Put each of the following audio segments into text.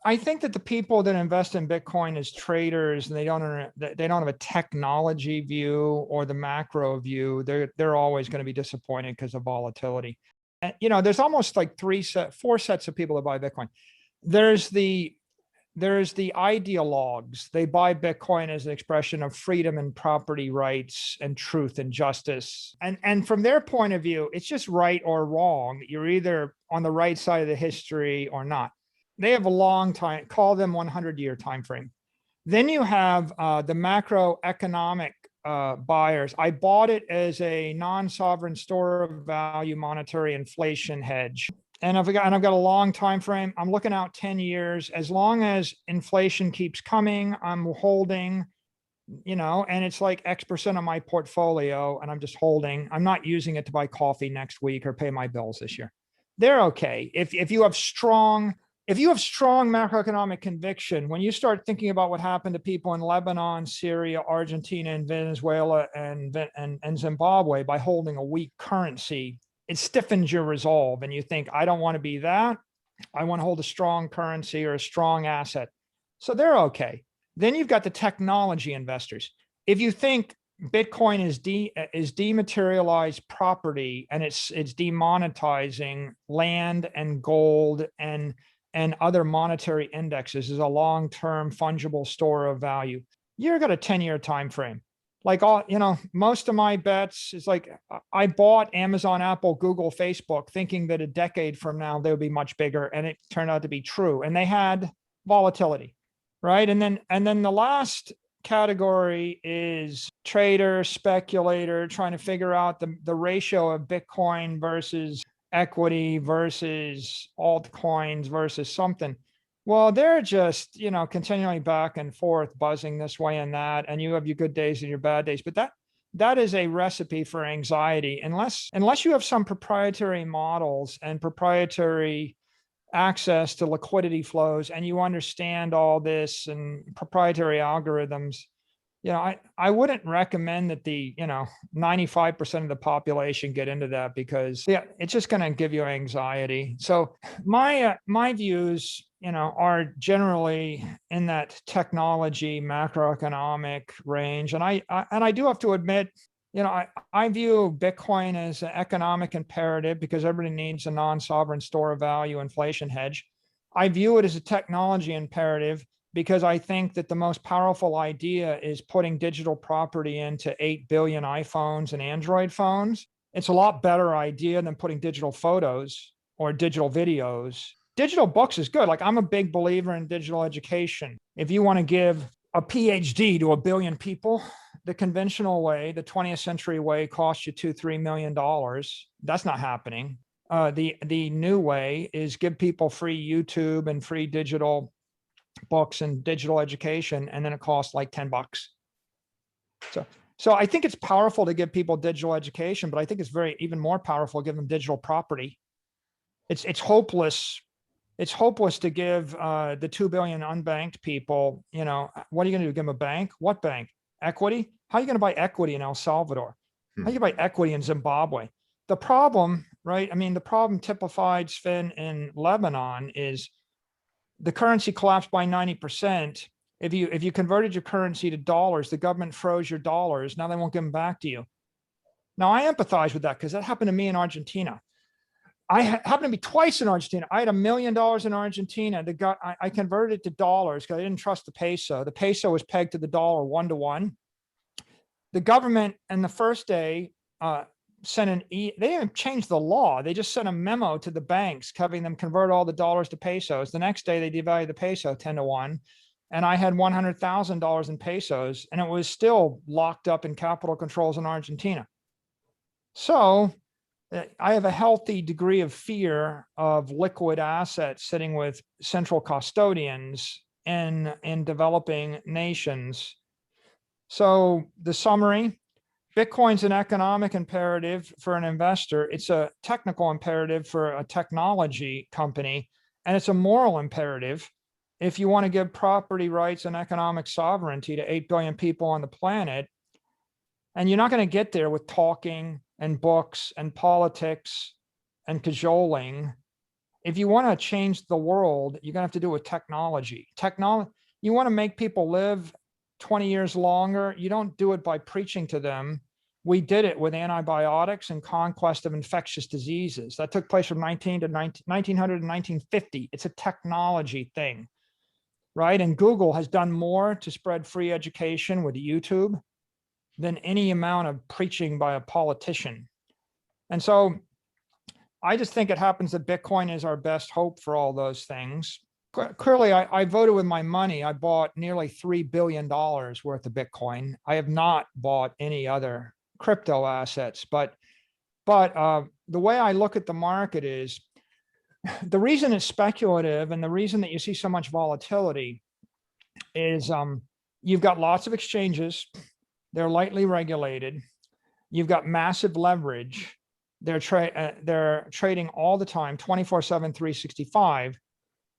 I think that the people that invest in Bitcoin as traders and they don't have a technology view or the macro view, they're always going to be disappointed because of volatility. And there's almost like four sets of people that buy Bitcoin. There's the ideologues. They buy Bitcoin as an expression of freedom and property rights and truth and justice. And from their point of view, it's just right or wrong. You're either on the right side of the history or not. They have a long time, call them 100-year time frame. Then you have the macroeconomic buyers. I bought it as a non-sovereign store of value monetary inflation hedge. And I've got a long time frame. I'm looking out 10 years. As long as inflation keeps coming, I'm holding, and it's like X% of my portfolio, and I'm just holding. I'm not using it to buy coffee next week or pay my bills this year. They're okay. If you have strong macroeconomic conviction, when you start thinking about what happened to people in Lebanon, Syria, Argentina, and Venezuela, and Zimbabwe by holding a weak currency, it stiffens your resolve. And you think, I don't want to be that. I want to hold a strong currency or a strong asset. So they're okay. Then you've got the technology investors. If you think Bitcoin is dematerialized property and it's demonetizing land and gold and other monetary indexes is a long-term fungible store of value, you've got a 10-year time frame. Like most of my bets is like I bought Amazon, Apple, Google, Facebook, thinking that a decade from now they would be much bigger, and it turned out to be true. And they had volatility, right? And then the last category is trader, speculator, trying to figure out the ratio of Bitcoin versus equity versus altcoins versus something. Well, they're just, continually back and forth, buzzing this way and that, and you have your good days and your bad days. But that is a recipe for anxiety, unless you have some proprietary models and proprietary access to liquidity flows, and you understand all this and proprietary algorithms. I wouldn't recommend that the 95% of the population get into that, because it's just going to give you anxiety. So my views are generally in that technology macroeconomic range, and I do have to admit, I view Bitcoin as an economic imperative because everybody needs a non-sovereign store of value inflation hedge. I view it as a technology imperative because I think that the most powerful idea is putting digital property into 8 billion iPhones and Android phones. It's a lot better idea than putting digital photos or digital videos. Digital books is good. Like, I'm a big believer in digital education. If you want to give a PhD to 1 billion people, the conventional way, the 20th century way, costs you $2-3 million. That's not happening. The new way is give people free YouTube and free digital books and digital education, and then it costs like $10. So I think it's powerful to give people digital education, but I think it's even more powerful to give them digital property. It's hopeless. It's hopeless to give the 2 billion unbanked people, what are you going to do? Give them a bank? What bank? Equity? How are you going to buy equity in El Salvador? How are you going to buy equity in Zimbabwe? The problem, right? The problem typified, Sven, in Lebanon is the currency collapsed by 90%. If you converted your currency to dollars, the government froze your dollars. Now they won't give them back to you. Now I empathize with that because that happened to me in Argentina. I happened to be twice in Argentina. I had $1 million in Argentina. I converted it to dollars because I didn't trust the peso. The peso was pegged to the dollar 1-to-1. The government, and the first day, they didn't change the law. They just sent a memo to the banks having them convert all the dollars to pesos. The next day, they devalued the peso 10-to-1. And I had $100,000 in pesos, and it was still locked up in capital controls in Argentina. So I have a healthy degree of fear of liquid assets sitting with central custodians in developing nations. So the summary: Bitcoin's an economic imperative for an investor. It's a technical imperative for a technology company, and it's a moral imperative if you want to give property rights and economic sovereignty to 8 billion people on the planet. And you're not going to get there with talking and books and politics and cajoling. if you want to change the world, you're going to have to do it with technology. You want to make people live 20 years longer. You don't do it by preaching to them. We did it with antibiotics and conquest of infectious diseases. That took place from 1900 to 1950. It's a technology thing, right? And Google has done more to spread free education with YouTube than any amount of preaching by a politician. And so I just think it happens that Bitcoin is our best hope for all those things. Clearly, I voted with my money. I bought nearly $3 billion worth of Bitcoin. I have not bought any other crypto assets, but the way I look at the market is the reason it's speculative and the reason that you see so much volatility is you've got lots of exchanges. They're lightly regulated. You've got massive leverage. They're trading all the time, 24/7, 365.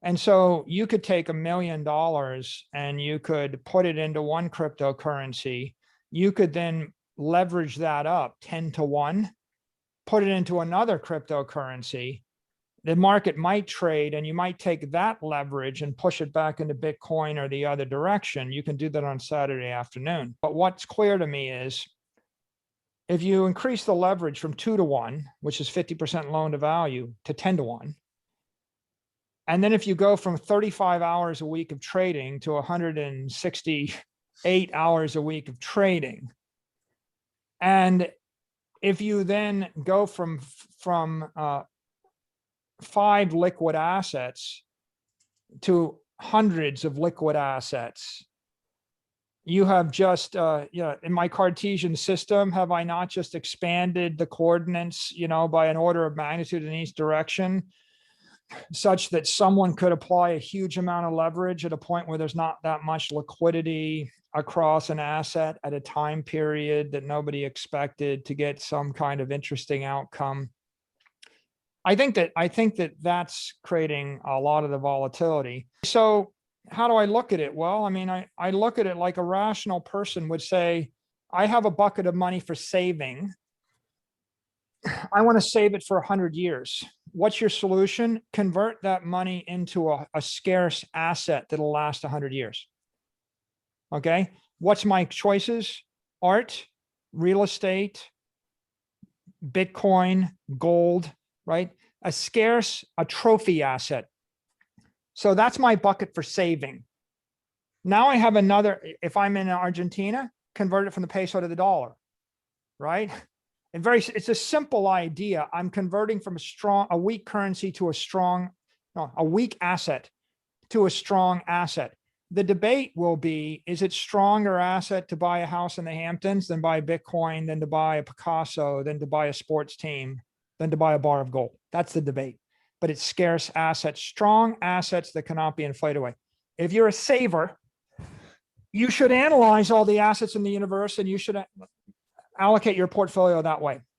And so you could take $1 million and you could put it into one cryptocurrency. You could then leverage that up 10 to 1, put it into another cryptocurrency. The market might trade and you might take that leverage and push it back into Bitcoin or the other direction. You can do that on Saturday afternoon. But what's clear to me is if you increase the leverage from 2 to 1, which is 50% loan to value, to 10 to 1, and then if you go from 35 hours a week of trading to 168 hours a week of trading, and if you then go from 5 liquid assets to hundreds of liquid assets, you have just, in my Cartesian system, have I not just expanded the coordinates, by an order of magnitude in each direction, such that someone could apply a huge amount of leverage at a point where there's not that much liquidity across an asset at a time period that nobody expected to get some kind of interesting outcome. I think that that's creating a lot of the volatility. So how do I look at it? Well, I mean, I look at it like a rational person would say, I have a bucket of money for saving. I want to save it for 100 years. What's your solution? Convert that money into a scarce asset that'll last 100 years. Okay. What's my choices? Art, real estate, Bitcoin, gold, right? A trophy asset. So that's my bucket for saving. Now I have another, if I'm in Argentina, convert it from the peso to the dollar, right? And it's a simple idea. I'm converting from a weak currency to a weak asset to a strong asset. The debate will be, is it stronger asset to buy a house in the Hamptons than buy Bitcoin, than to buy a Picasso, than to buy a sports team, than to buy a bar of gold? That's the debate. But it's scarce assets, strong assets that cannot be inflated away. If you're a saver, you should analyze all the assets in the universe and you should allocate your portfolio that way.